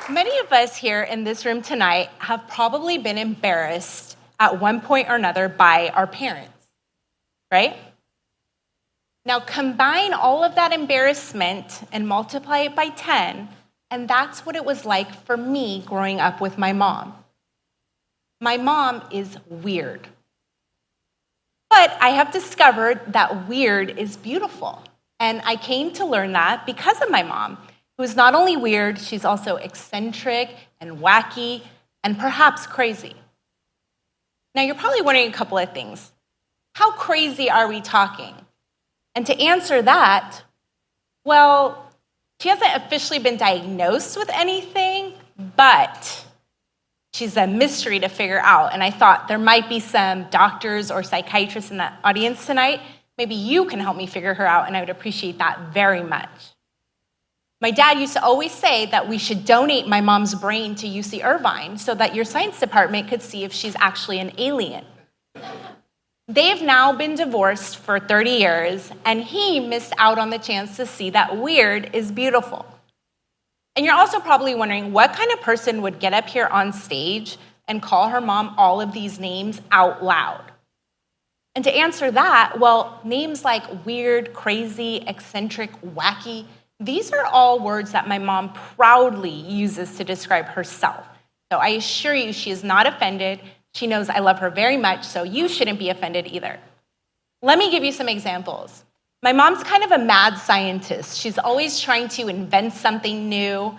Many of us here in this room tonight have probably been embarrassed at one point or another by our parents, right? Now combine all of that embarrassment and multiply it by 10, and that's what it was like for me growing up with my mom. My mom is weird. But I have discovered that weird is beautiful. And I came to learn that because of my mom, who is not only weird, she's also eccentric and wacky and perhaps crazy. Now you're probably wondering a couple of things. How crazy are we talking? And to answer that, well, she hasn't officially been diagnosed with anything, but she's a mystery to figure out. And I thought there might be some doctors or psychiatrists in the audience tonight. Maybe you can help me figure her out, and I would appreciate that very much. My dad used to always say that we should donate my mom's brain to UC-Irvine so that your science department could see if she's actually an alien. They've now been divorced for 30 years, and he missed out on the chance to see that weird is beautiful. And you're also probably wondering, what kind of person would get up here on stage and call her mom all of these names out loud? And to answer that, well, names like weird, crazy, eccentric, wacky, these are all words that my mom proudly uses to describe herself. So I assure you she is not offended. She knows I love her very much, so you shouldn't be offended either. Let me give you some examples. My mom's kind of a mad scientist. She's always trying to invent something new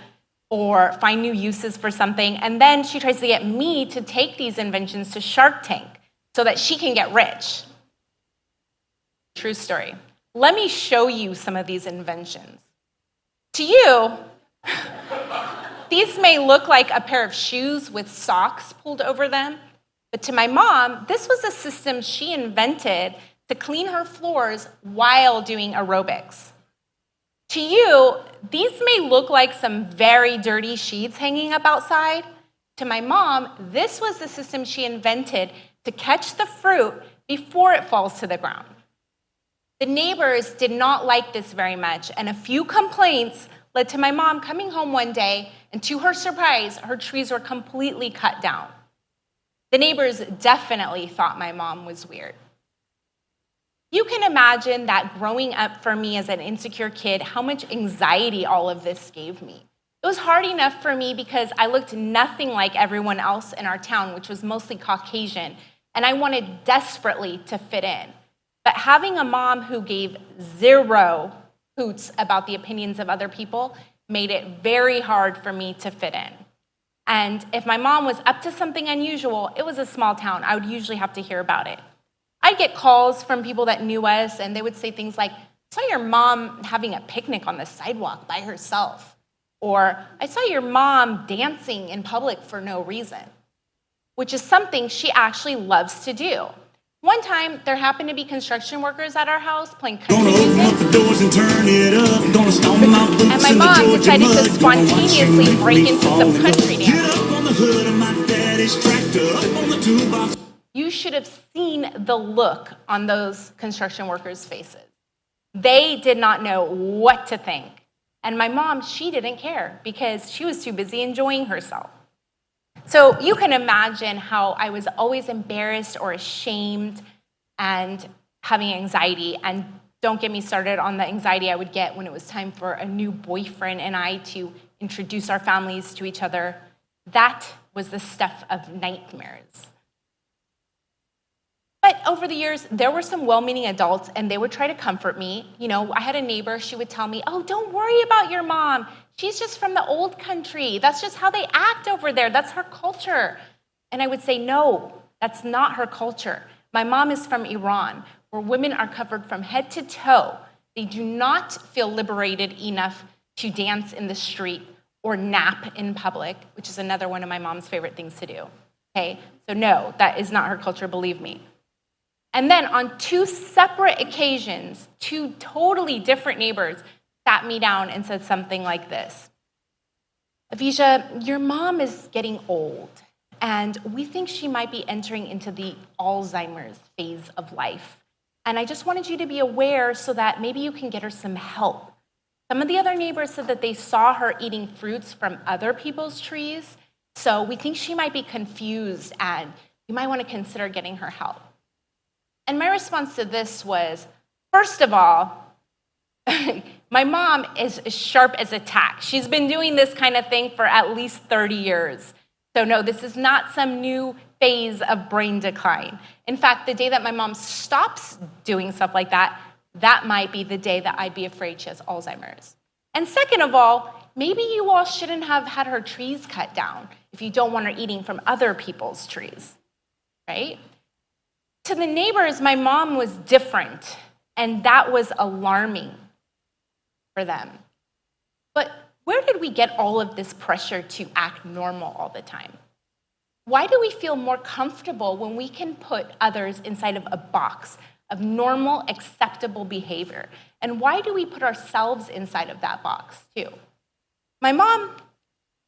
or find new uses for something, and then she tries to get me to take these inventions to Shark Tank so that she can get rich. True story. Let me show you some of these inventions. To you, these may look like a pair of shoes with socks pulled over them, but to my mom, this was a system she invented to clean her floors while doing aerobics. To you, these may look like some very dirty sheets hanging up outside. To my mom, this was the system she invented to catch the fruit before it falls to the ground. The neighbors did not like this very much, and a few complaints led to my mom coming home one day, and to her surprise, her trees were completely cut down. The neighbors definitely thought my mom was weird. You can imagine that growing up for me as an insecure kid, how much anxiety all of this gave me. It was hard enough for me because I looked nothing like everyone else in our town, which was mostly Caucasian, and I wanted desperately to fit in. But having a mom who gave zero hoots about the opinions of other people made it very hard for me to fit in. And if my mom was up to something unusual, it was a small town. I would usually have to hear about it. I'd get calls from people that knew us, and they would say things like, "I saw your mom having a picnic on the sidewalk by herself," or "I saw your mom dancing in public for no reason," which is something she actually loves to do. One time, there happened to be construction workers at our house playing country music, and my mom decided to spontaneously break into some country dance. You should have seen the look on those construction workers' faces. They did not know what to think. And my mom, she didn't care because she was too busy enjoying herself. So you can imagine how I was always embarrassed or ashamed and having anxiety. And don't get me started on the anxiety I would get when it was time for a new boyfriend and I to introduce our families to each other. That was the stuff of nightmares. But over the years, there were some well-meaning adults, and they would try to comfort me. You know, I had a neighbor, she would tell me, "Oh, don't worry about your mom. She's just from the old country. That's just how they act over there. That's her culture." And I would say, "No, that's not her culture. My mom is from Iran, where women are covered from head to toe. They do not feel liberated enough to dance in the street or nap in public," which is another one of my mom's favorite things to do. Okay, so no, that is not her culture, believe me. And then on 2 separate occasions, 2 totally different neighbors sat me down and said something like this: "Avijah, your mom is getting old, and we think she might be entering into the Alzheimer's phase of life. And I just wanted you to be aware so that maybe you can get her some help. Some of the other neighbors said that they saw her eating fruits from other people's trees. So we think she might be confused and you might want to consider getting her help. And my response to this was, first of all, my mom is as sharp as a tack. She's been doing this kind of thing for at least 30 years. So no, this is not some new phase of brain decline. In fact, the day that my mom stops doing stuff like that, that might be the day that I'd be afraid she has Alzheimer's. And second of all, maybe you all shouldn't have had her trees cut down if you don't want her eating from other people's trees, right? To the neighbors, my mom was different, and that was alarming for them. But where did we get all of this pressure to act normal all the time? Why do we feel more comfortable when we can put others inside of a box of normal, acceptable behavior? And why do we put ourselves inside of that box too? My mom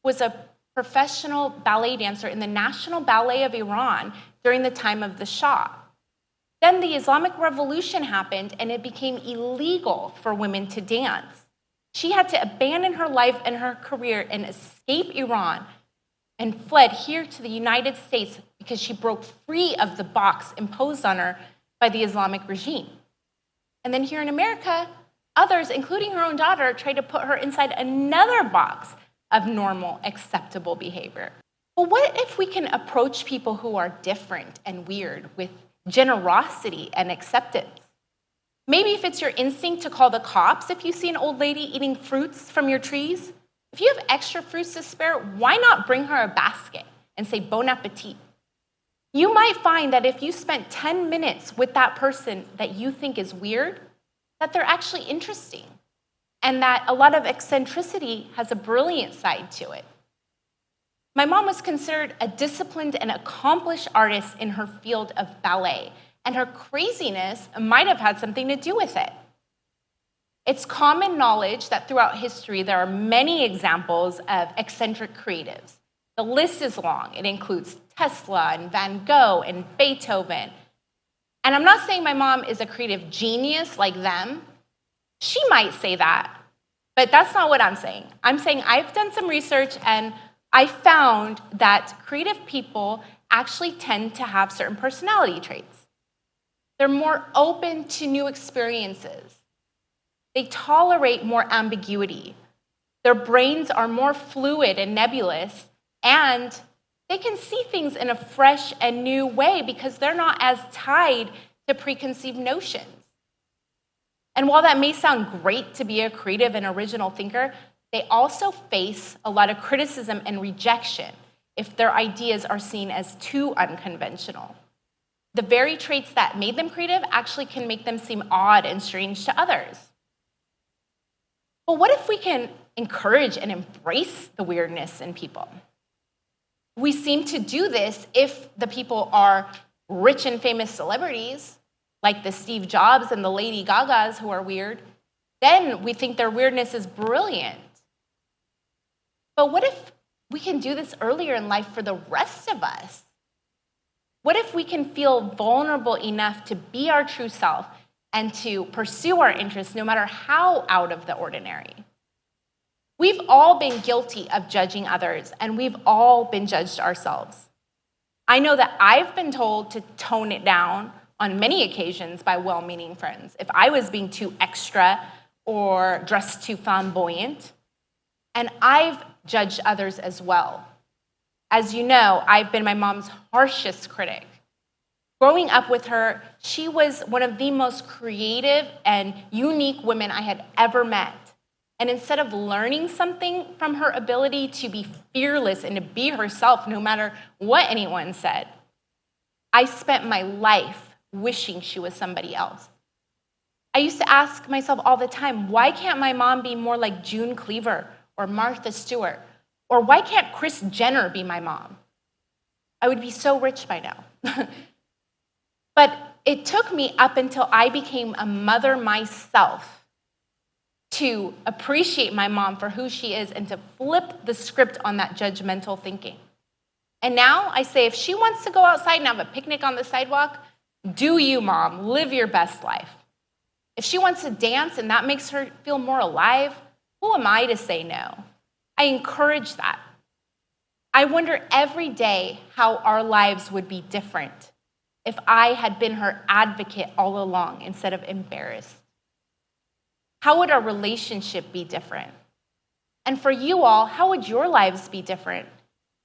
was a professional ballet dancer in the National Ballet of Iran during the time of the Shah. Then the Islamic Revolution happened and it became illegal for women to dance. She had to abandon her life and her career and escape Iran and fled here to the United States because she broke free of the box imposed on her by the Islamic regime. And then here in America, others, including her own daughter, tried to put her inside another box of normal, acceptable behavior. Well, what if we can approach people who are different and weird with generosity and acceptance? Maybe if it's your instinct to call the cops if you see an old lady eating fruits from your trees, if you have extra fruits to spare, why not bring her a basket and say bon appetit? You might find that if you spent 10 minutes with that person that you think is weird, that they're actually interesting, and that a lot of eccentricity has a brilliant side to it. My mom was considered a disciplined and accomplished artist in her field of ballet, and her craziness might have had something to do with it. It's common knowledge that throughout history there are many examples of eccentric creatives. The list is long. It includes Tesla and Van Gogh and Beethoven. And I'm not saying my mom is a creative genius like them. She might say that, but that's not what I'm saying. I'm saying I've done some research and I found that creative people actually tend to have certain personality traits. They're more open to new experiences. They tolerate more ambiguity. Their brains are more fluid and nebulous, and they can see things in a fresh and new way because they're not as tied to preconceived notions. And while that may sound great to be a creative and original thinker, they also face a lot of criticism and rejection if their ideas are seen as too unconventional. The very traits that made them creative actually can make them seem odd and strange to others. But what if we can encourage and embrace the weirdness in people? We seem to do this if the people are rich and famous celebrities, like the Steve Jobs and the Lady Gagas who are weird. Then we think their weirdness is brilliant. But what if we can do this earlier in life for the rest of us? What if we can feel vulnerable enough to be our true self and to pursue our interests no matter how out of the ordinary? We've all been guilty of judging others, and we've all been judged ourselves. I know that I've been told to tone it down on many occasions by well-meaning friends if I was being too extra or dressed too flamboyant. And I've judged others as well. As you know, I've been my mom's harshest critic. Growing up with her, she was one of the most creative and unique women I had ever met. And instead of learning something from her ability to be fearless and to be herself no matter what anyone said, I spent my life wishing she was somebody else. I used to ask myself all the time, why can't my mom be more like June Cleaver or Martha Stewart? Or why can't Kris Jenner be my mom? I would be so rich by now. But it took me up until I became a mother myself to appreciate my mom for who she is and to flip the script on that judgmental thinking. And now I say if she wants to go outside and have a picnic on the sidewalk, Do you, Mom, live your best life. If she wants to dance and that makes her feel more alive, who am I to say no? I encourage that. I wonder every day how our lives would be different if I had been her advocate all along instead of embarrassed. How would our relationship be different? And for you all, how would your lives be different?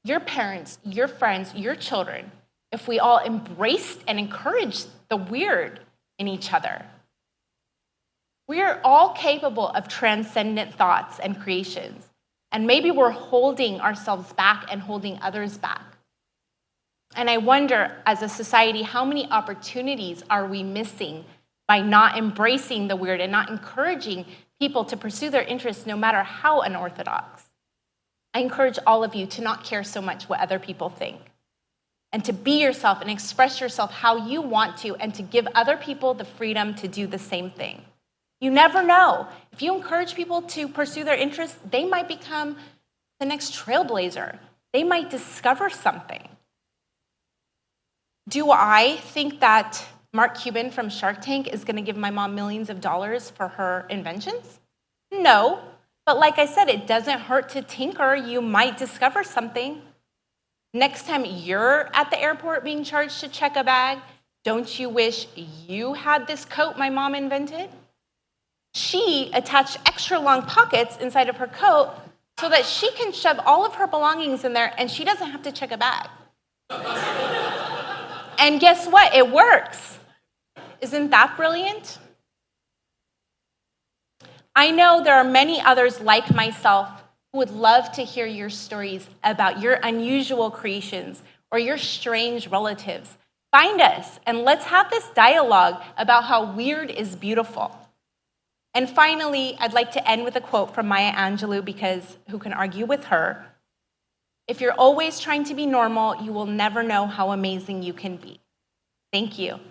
Your parents, your friends, your children, if we all embraced and encouraged the weird in each other. We are all capable of transcendent thoughts and creations, and maybe we're holding ourselves back and holding others back. And I wonder, as a society, how many opportunities are we missing by not embracing the weird and not encouraging people to pursue their interests no matter how unorthodox? I encourage all of you to not care so much what other people think, and to be yourself and express yourself how you want to, and to give other people the freedom to do the same thing. You never know. If you encourage people to pursue their interests, they might become the next trailblazer. They might discover something. Do I think that Mark Cuban from Shark Tank is going to give my mom millions of dollars for her inventions? No. But like I said, it doesn't hurt to tinker. You might discover something. Next time you're at the airport being charged to check a bag, don't you wish you had this coat my mom invented? She attached extra long pockets inside of her coat so that she can shove all of her belongings in there and she doesn't have to check a bag. And guess what? It works. Isn't that brilliant? I know there are many others like myself who would love to hear your stories about your unusual creations or your strange relatives. Find us and let's have this dialogue about how weird is beautiful. And finally, I'd like to end with a quote from Maya Angelou, because who can argue with her? If you're always trying to be normal, you will never know how amazing you can be. Thank you.